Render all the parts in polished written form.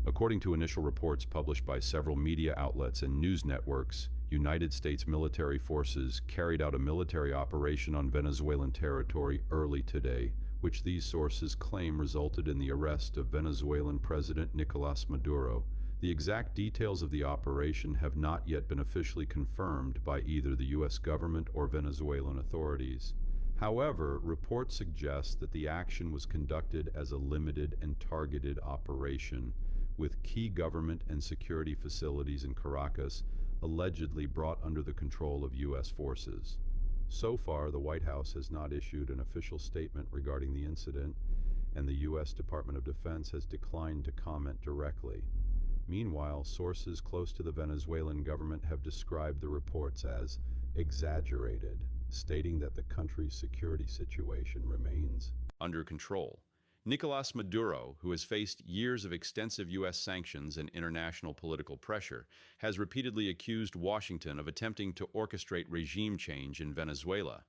According to initial reports published by several media outlets and news networks, United States military forces carried out a military operation on Venezuelan territory early today, which these sources claim resulted in the arrest of Venezuelan President Nicolás Maduro. The exact details of the operation have not yet been officially confirmed by either the U.S. government or Venezuelan authorities. However, reports suggest that the action was conducted as a limited and targeted operation, with key government and security facilities in Caracas allegedly brought under the control of U.S. forces. So far, the White House has not issued an official statement regarding the incident, and the U.S. Department of Defense has declined to comment directly. Meanwhile, sources close to the Venezuelan government have described the reports as exaggerated, stating that the country's security situation remains under control. Nicolás Maduro, who has faced years of extensive U.S. sanctions and international political pressure, has repeatedly accused Washington of attempting to orchestrate regime change in Venezuela.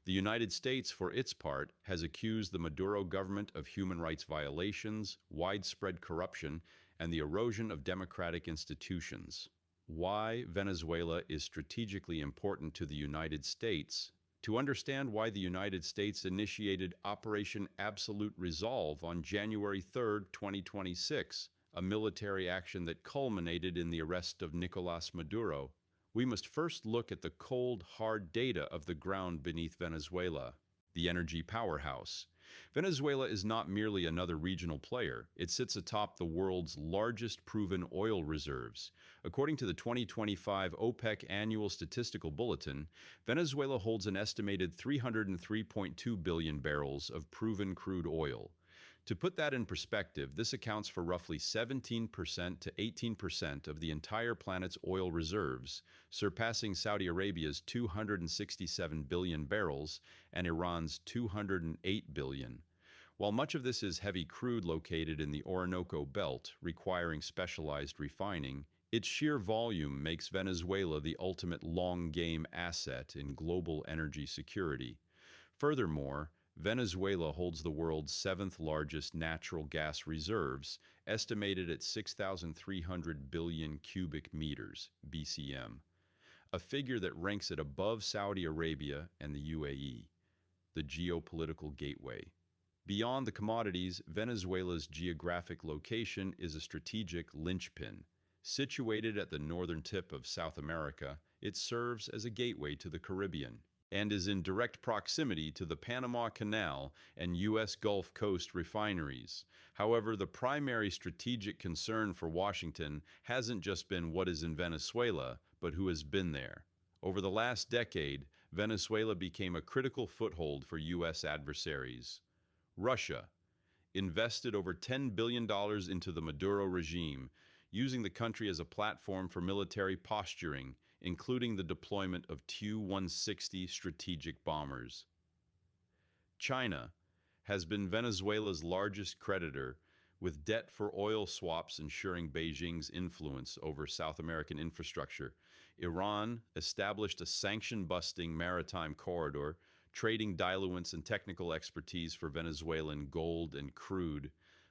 The United States, for its part, has accused the Maduro government of human rights violations, widespread corruption, and the erosion of democratic institutions. Why Venezuela is strategically important to the United States. To understand why the United States initiated Operation Absolute Resolve on January 3, 2026, a military action that culminated in the arrest of Nicolás Maduro, we must first look at the cold, hard data of the ground beneath Venezuela, the energy powerhouse. Venezuela is not merely another regional player. It sits atop the world's largest proven oil reserves. According to the 2025 OPEC Annual Statistical Bulletin, Venezuela holds an estimated 303.2 billion barrels of proven crude oil. To put that in perspective, this accounts for roughly 17% to 18% of the entire planet's oil reserves, surpassing Saudi Arabia's 267 billion barrels and Iran's 208 billion. While much of this is heavy crude located in the Orinoco Belt, requiring specialized refining, its sheer volume makes Venezuela the ultimate long-game asset in global energy security. Furthermore, Venezuela holds the world's seventh largest natural gas reserves, estimated at 6,300 billion cubic meters, BCM, a figure that ranks it above Saudi Arabia and the UAE, the geopolitical gateway. Beyond the commodities, Venezuela's geographic location is a strategic linchpin. Situated at the northern tip of South America, it serves as a gateway to the Caribbean and is in direct proximity to the Panama Canal and U.S. Gulf Coast refineries. However, the primary strategic concern for Washington hasn't just been what is in Venezuela, but who has been there. Over the last decade, Venezuela became a critical foothold for U.S. adversaries. Russia invested over $10 billion into the Maduro regime, using the country as a platform for military posturing, including the deployment of Tu-160 strategic bombers. China has been Venezuela's largest creditor, with debt for oil swaps ensuring Beijing's influence over South American infrastructure. Iran established a sanction-busting maritime corridor, trading diluents and technical expertise for Venezuelan gold and crude,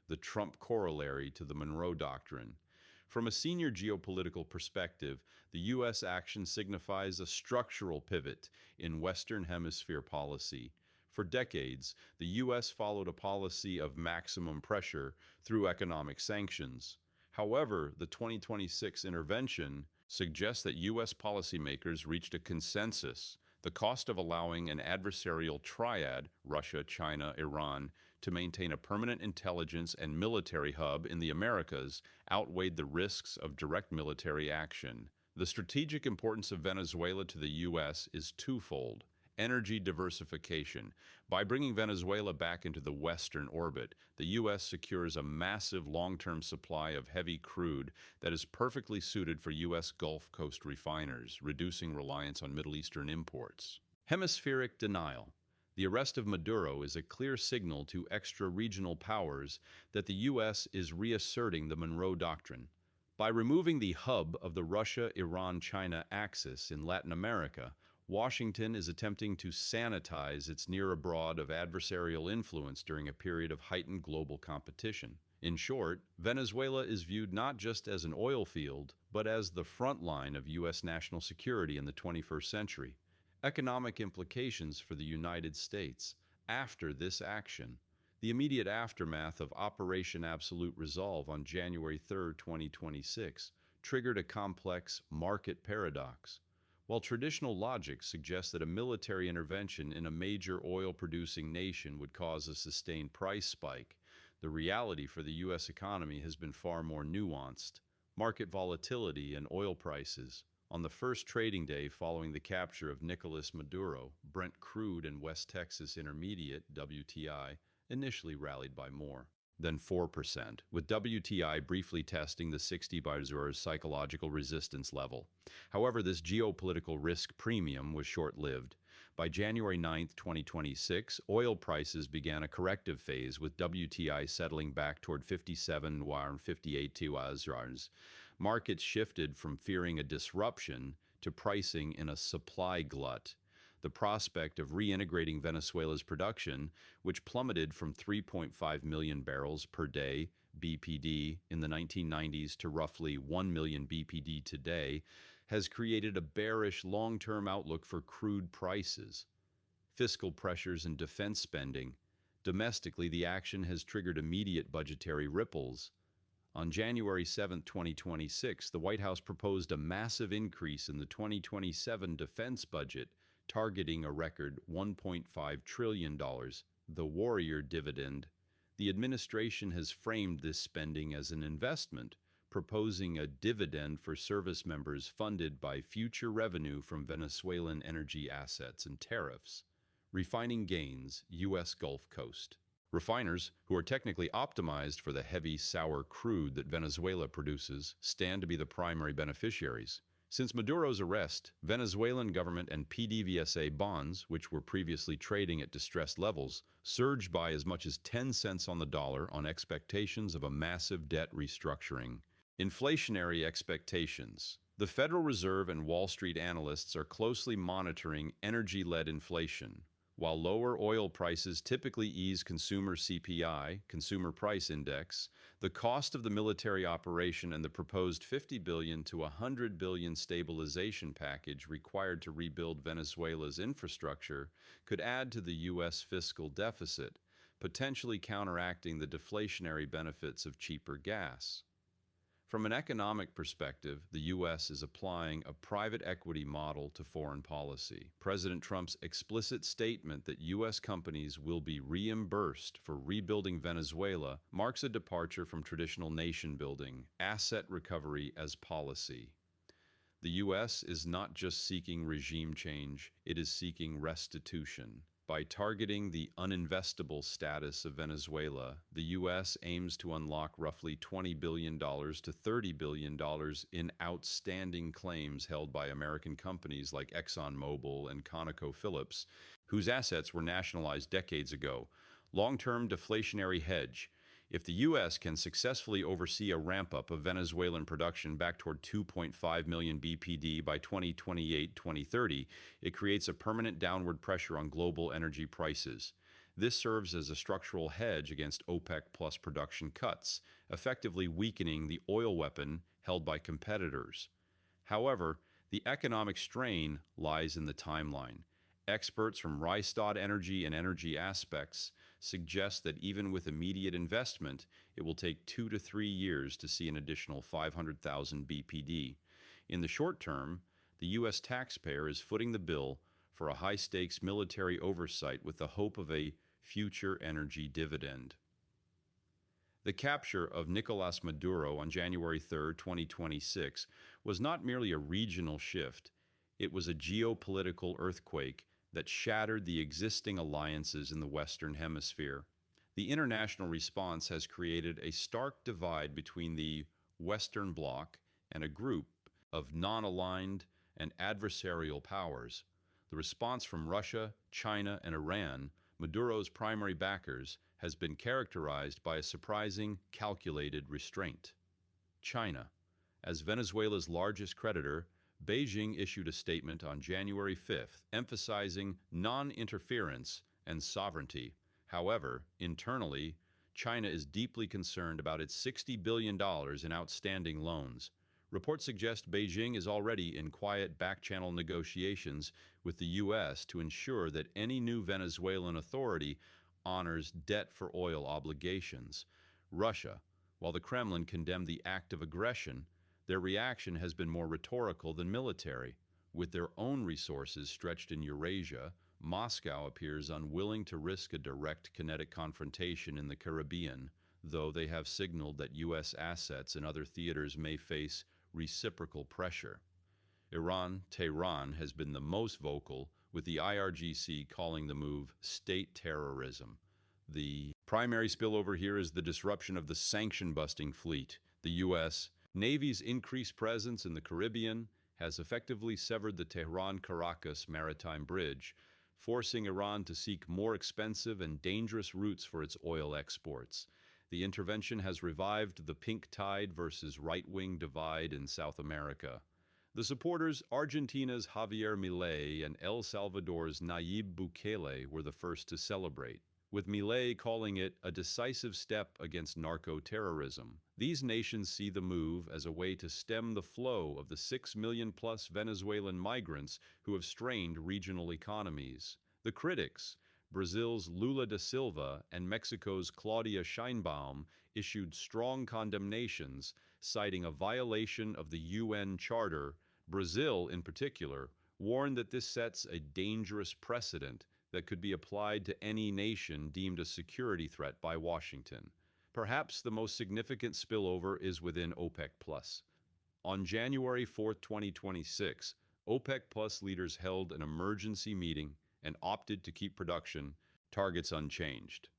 the Trump corollary to the Monroe Doctrine. From a senior geopolitical perspective, the U.S. action signifies a structural pivot in Western Hemisphere policy. For decades, the U.S. followed a policy of maximum pressure through economic sanctions. However, the 2026 intervention suggests that U.S. policymakers reached a consensus. The cost of allowing an adversarial triad, Russia, China, Iran, to maintain a permanent intelligence and military hub in the Americas outweighed the risks of direct military action. The strategic importance of Venezuela to the U.S. is twofold. Energy diversification. By bringing Venezuela back into the Western orbit, the U.S. secures a massive long-term supply of heavy crude that is perfectly suited for U.S. Gulf Coast refiners, reducing reliance on Middle Eastern imports. Hemispheric denial. The arrest of Maduro is a clear signal to extra-regional powers that the U.S. is reasserting the Monroe Doctrine. By removing the hub of the Russia-Iran-China axis in Latin America, Washington is attempting to sanitize its near abroad of adversarial influence during a period of heightened global competition. In short, Venezuela is viewed not just as an oil field, but as the front line of U.S. national security in the 21st century. Economic implications for the United States. After this action, the immediate aftermath of Operation Absolute Resolve on January 3, 2026, triggered a complex market paradox. While traditional logic suggests that a military intervention in a major oil-producing nation would cause a sustained price spike, the reality for the U.S. economy has been far more nuanced. Market volatility and oil prices. On the first trading day following the capture of Nicolás Maduro, Brent crude and West Texas Intermediate (WTI) initially rallied by more than 4%, with WTI briefly testing the 60-bar psychological resistance level. However, this geopolitical risk premium was short-lived. By January 9, 2026, oil prices began a corrective phase, with WTI settling back toward 57 and 58 dollars. Markets shifted from fearing a disruption to pricing in a supply glut. The prospect of reintegrating Venezuela's production, which plummeted from 3.5 million barrels per day (BPD) in the 1990s to roughly 1 million BPD today, has created a bearish long-term outlook for crude prices. Fiscal pressures and defense spending. Domestically, the action has triggered immediate budgetary ripples. On January 7, 2026, the White House proposed a massive increase in the 2027 defense budget, targeting a record $1.5 trillion, the warrior dividend. The administration has framed this spending as an investment, proposing a dividend for service members funded by future revenue from Venezuelan energy assets and tariffs. Refining gains, U.S. Gulf Coast. Refiners, who are technically optimized for the heavy, sour crude that Venezuela produces, stand to be the primary beneficiaries. Since Maduro's arrest, Venezuelan government and PDVSA bonds, which were previously trading at distressed levels, surged by as much as 10 cents on the dollar on expectations of a massive debt restructuring. Inflationary expectations. The Federal Reserve and Wall Street analysts are closely monitoring energy-led inflation. While lower oil prices typically ease consumer CPI, Consumer Price Index, the cost of the military operation and the proposed $50 billion to $100 billion stabilization package required to rebuild Venezuela's infrastructure could add to the U.S. fiscal deficit, potentially counteracting the deflationary benefits of cheaper gas. From an economic perspective, the U.S. is applying a private equity model to foreign policy. President Trump's explicit statement that U.S. companies will be reimbursed for rebuilding Venezuela marks a departure from traditional nation-building, asset recovery as policy. The U.S. is not just seeking regime change, it is seeking restitution. By targeting the uninvestable status of Venezuela, the U.S. aims to unlock roughly $20 billion to $30 billion in outstanding claims held by American companies like ExxonMobil and ConocoPhillips, whose assets were nationalized decades ago. Long-term deflationary hedge. If the U.S. can successfully oversee a ramp-up of Venezuelan production back toward 2.5 million BPD by 2028-2030, it creates a permanent downward pressure on global energy prices. This serves as a structural hedge against OPEC plus production cuts, effectively weakening the oil weapon held by competitors. However, the economic strain lies in the timeline. Experts from Rystad Energy and Energy Aspects suggest that even with immediate investment, it will take 2 to 3 years to see an additional 500,000 BPD. In the short term, the U.S. taxpayer is footing the bill for a high-stakes military oversight with the hope of a future energy dividend. The capture of Nicolás Maduro on January 3, 2026, was not merely a regional shift, it was a geopolitical earthquake that shattered the existing alliances in the Western Hemisphere. The international response has created a stark divide between the Western Bloc and a group of non-aligned and adversarial powers. The response from Russia, China, and Iran, Maduro's primary backers, has been characterized by a surprising, calculated restraint. China. As Venezuela's largest creditor, Beijing issued a statement on January 5th emphasizing non-interference and sovereignty. However, internally, China is deeply concerned about its $60 billion in outstanding loans. Reports suggest Beijing is already in quiet back-channel negotiations with the U.S. to ensure that any new Venezuelan authority honors debt for oil obligations. Russia, while the Kremlin condemned the act of aggression, their reaction has been more rhetorical than military. With their own resources stretched in Eurasia, Moscow appears unwilling to risk a direct kinetic confrontation in the Caribbean, though they have signaled that U.S. assets in other theaters may face reciprocal pressure. Tehran has been the most vocal, with the IRGC calling the move state terrorism. The primary spillover here is the disruption of the sanction-busting fleet. The U.S. Navy's increased presence in the Caribbean has effectively severed the Tehran-Caracas maritime bridge, forcing Iran to seek more expensive and dangerous routes for its oil exports. The intervention has revived the pink tide versus right-wing divide in South America. The supporters, Argentina's Javier Milei and El Salvador's Nayib Bukele, were the first to celebrate, with Milei calling it a decisive step against narco-terrorism. These nations see the move as a way to stem the flow of the 6 million-plus Venezuelan migrants who have strained regional economies. The critics, Brazil's Lula da Silva and Mexico's Claudia Sheinbaum, issued strong condemnations, citing a violation of the UN Charter. Brazil, in particular, warned that this sets a dangerous precedent that could be applied to any nation deemed a security threat by Washington. Perhaps the most significant spillover is within OPEC+. On January 4, 2026, OPEC+ leaders held an emergency meeting and opted to keep production targets unchanged.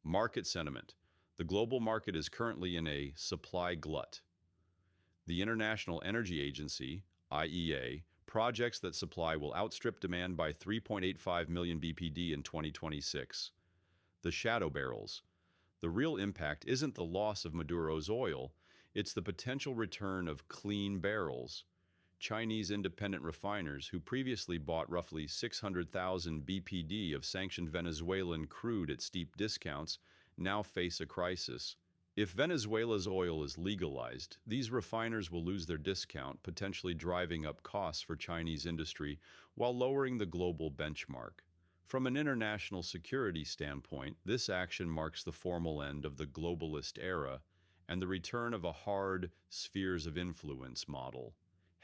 Market sentiment. The global market is currently in a supply glut. The International Energy Agency, IEA, projects that supply will outstrip demand by 3.85 million BPD in 2026. The shadow barrels. The real impact isn't the loss of Maduro's oil, it's the potential return of clean barrels. Chinese independent refiners who previously bought roughly 600,000 BPD of sanctioned Venezuelan crude at steep discounts now face a crisis. If Venezuela's oil is legalized, these refiners will lose their discount, potentially driving up costs for Chinese industry while lowering the global benchmark. From an international security standpoint, this action marks the formal end of the globalist era and the return of a hard spheres of influence model.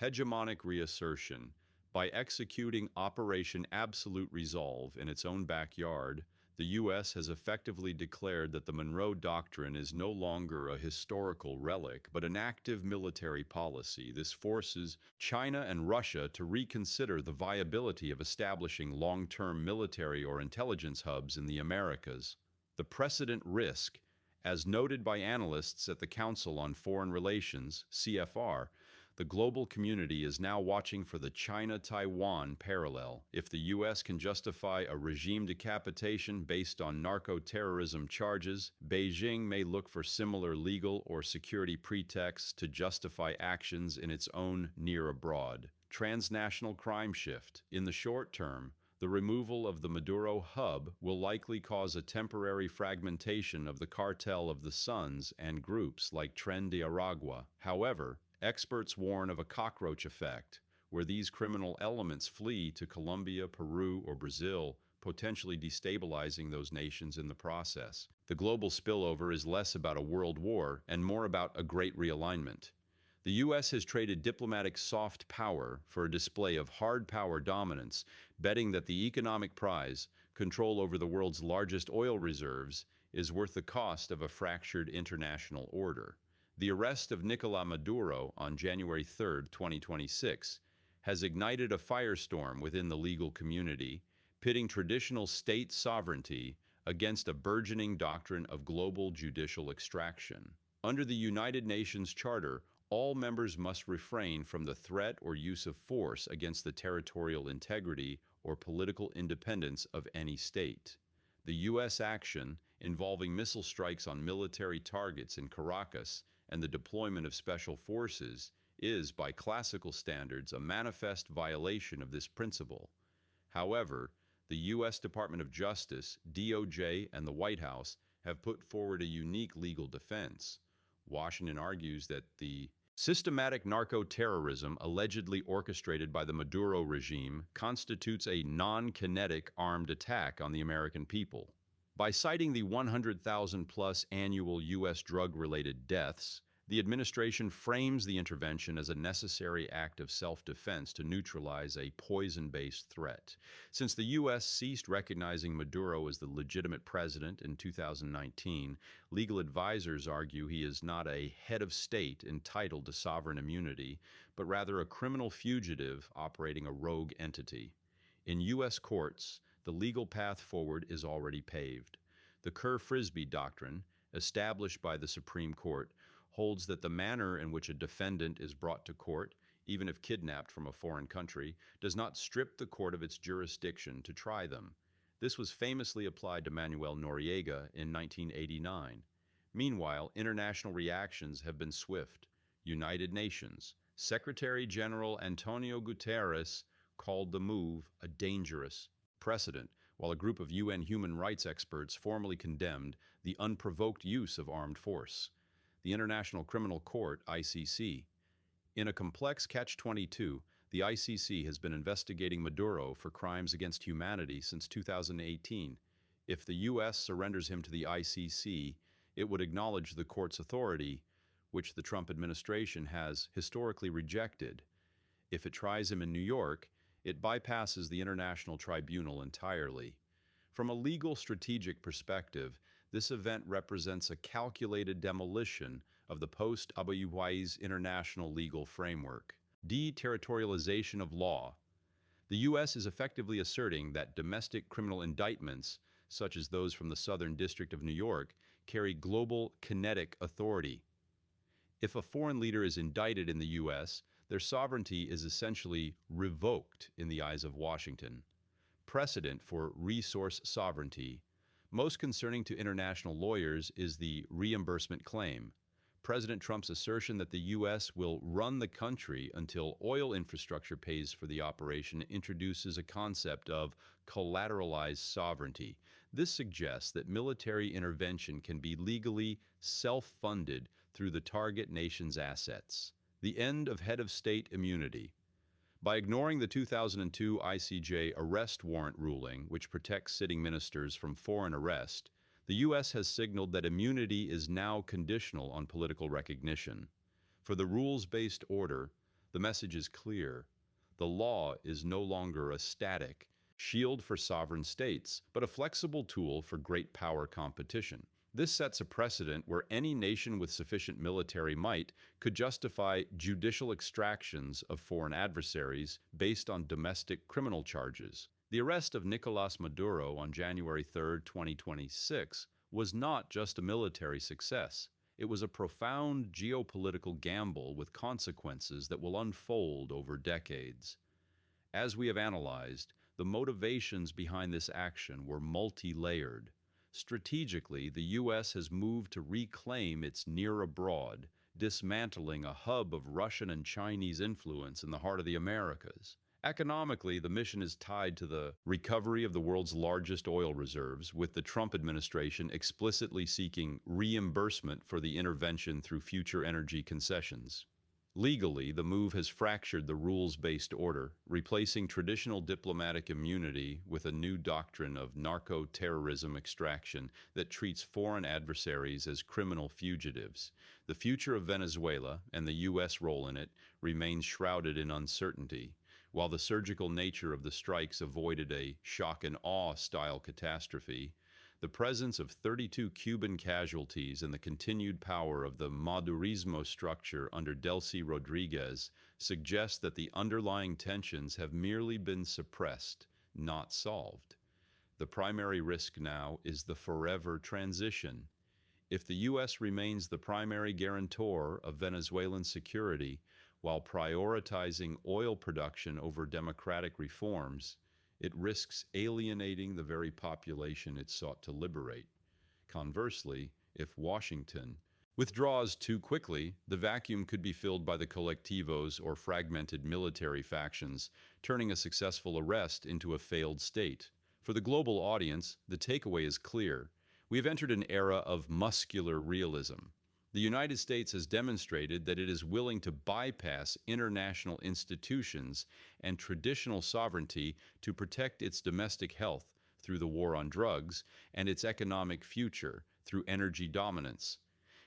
Hegemonic reassertion. By executing Operation Absolute Resolve in its own backyard, the U.S. has effectively declared that the Monroe Doctrine is no longer a historical relic, but an active military policy. This forces China and Russia to reconsider the viability of establishing long-term military or intelligence hubs in the Americas. The precedent risk, as noted by analysts at the Council on Foreign Relations, CFR, the global community is now watching for the China-Taiwan parallel. If the U.S. can justify a regime decapitation based on narco-terrorism charges, Beijing may look for similar legal or security pretexts to justify actions in its own near abroad. Transnational crime shift. In the short term, the removal of the Maduro hub will likely cause a temporary fragmentation of the Cartel of the Suns and groups like Tren de Aragua. However, experts warn of a cockroach effect, where these criminal elements flee to Colombia, Peru, or Brazil, potentially destabilizing those nations in the process. The global spillover is less about a world war and more about a great realignment. The U.S. has traded diplomatic soft power for a display of hard power dominance, betting that the economic prize, control over the world's largest oil reserves, is worth the cost of a fractured international order. The arrest of Nicolás Maduro on January 3, 2026, has ignited a firestorm within the legal community, pitting traditional state sovereignty against a burgeoning doctrine of global judicial extraction. Under the United Nations Charter, all members must refrain from the threat or use of force against the territorial integrity or political independence of any state. The U.S. action, involving missile strikes on military targets in Caracas and the deployment of special forces, is, by classical standards, a manifest violation of this principle. However, the U.S. Department of Justice, DOJ, and the White House have put forward a unique legal defense. Washington argues that the systematic narco-terrorism allegedly orchestrated by the Maduro regime constitutes a non-kinetic armed attack on the American people. By citing the 100,000-plus annual U.S. drug-related deaths, the administration frames the intervention as a necessary act of self-defense to neutralize a poison-based threat. Since the U.S. ceased recognizing Maduro as the legitimate president in 2019, legal advisors argue he is not a head of state entitled to sovereign immunity, but rather a criminal fugitive operating a rogue entity. In U.S. courts, the legal path forward is already paved. The Kerr-Frisbee doctrine, established by the Supreme Court, holds that the manner in which a defendant is brought to court, even if kidnapped from a foreign country, does not strip the court of its jurisdiction to try them. This was famously applied to Manuel Noriega in 1989. Meanwhile, international reactions have been swift. United Nations Secretary General Antonio Guterres called the move a dangerous precedent, while a group of UN human rights experts formally condemned the unprovoked use of armed force. The International Criminal Court, ICC. In a complex catch-22, the ICC has been investigating Maduro for crimes against humanity since 2018. If the U.S. surrenders him to the ICC, it would acknowledge the court's authority, which the Trump administration has historically rejected. If it tries him in New York, it bypasses the International Tribunal entirely. From a legal strategic perspective, this event represents a calculated demolition of the post-Abu Ghraib's international legal framework. Deterritorialization of law. The U.S. is effectively asserting that domestic criminal indictments, such as those from the Southern District of New York, carry global kinetic authority. If a foreign leader is indicted in the U.S., their sovereignty is essentially revoked in the eyes of Washington. Precedent for resource sovereignty. Most concerning to international lawyers is the reimbursement claim. President Trump's assertion that the U.S. will run the country until oil infrastructure pays for the operation introduces a concept of collateralized sovereignty. This suggests that military intervention can be legally self-funded through the target nation's assets. The end of head of state immunity. By ignoring the 2002 ICJ arrest warrant ruling, which protects sitting ministers from foreign arrest, the U.S. has signaled that immunity is now conditional on political recognition. For the rules-based order, the message is clear. The law is no longer a static shield for sovereign states, but a flexible tool for great power competition. This sets a precedent where any nation with sufficient military might could justify judicial extractions of foreign adversaries based on domestic criminal charges. The arrest of Nicolás Maduro on January 3, 2026, was not just a military success. It was a profound geopolitical gamble with consequences that will unfold over decades. As we have analyzed, the motivations behind this action were multi-layered. Strategically, the U.S. has moved to reclaim its near abroad, dismantling a hub of Russian and Chinese influence in the heart of the Americas. Economically, the mission is tied to the recovery of the world's largest oil reserves, with the Trump administration explicitly seeking reimbursement for the intervention through future energy concessions. Legally, the move has fractured the rules-based order, replacing traditional diplomatic immunity with a new doctrine of narco-terrorism extraction that treats foreign adversaries as criminal fugitives. The future of Venezuela, and the U.S. role in it, remains shrouded in uncertainty. While the surgical nature of the strikes avoided a shock-and-awe-style catastrophe, the presence of 32 Cuban casualties and the continued power of the Madurismo structure under Delcy Rodriguez suggest that the underlying tensions have merely been suppressed, not solved. The primary risk now is the forever transition. If the U.S. remains the primary guarantor of Venezuelan security while prioritizing oil production over democratic reforms, it risks alienating the very population it sought to liberate. Conversely, if Washington withdraws too quickly, the vacuum could be filled by the colectivos or fragmented military factions, turning a successful arrest into a failed state. For the global audience, the takeaway is clear. We have entered an era of muscular realism. The United States has demonstrated that it is willing to bypass international institutions and traditional sovereignty to protect its domestic health through the war on drugs and its economic future through energy dominance.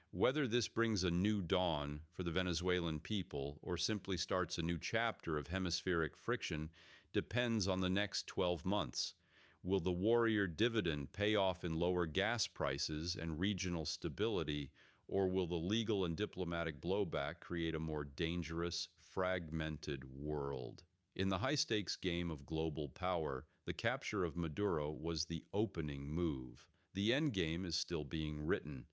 Whether this brings a new dawn for the Venezuelan people or simply starts a new chapter of hemispheric friction depends on the next 12 months. Will the warrior dividend pay off in lower gas prices and regional stability, or will the legal and diplomatic blowback create a more dangerous, fragmented world? In the high-stakes game of global power, the capture of Maduro was the opening move. The endgame is still being written.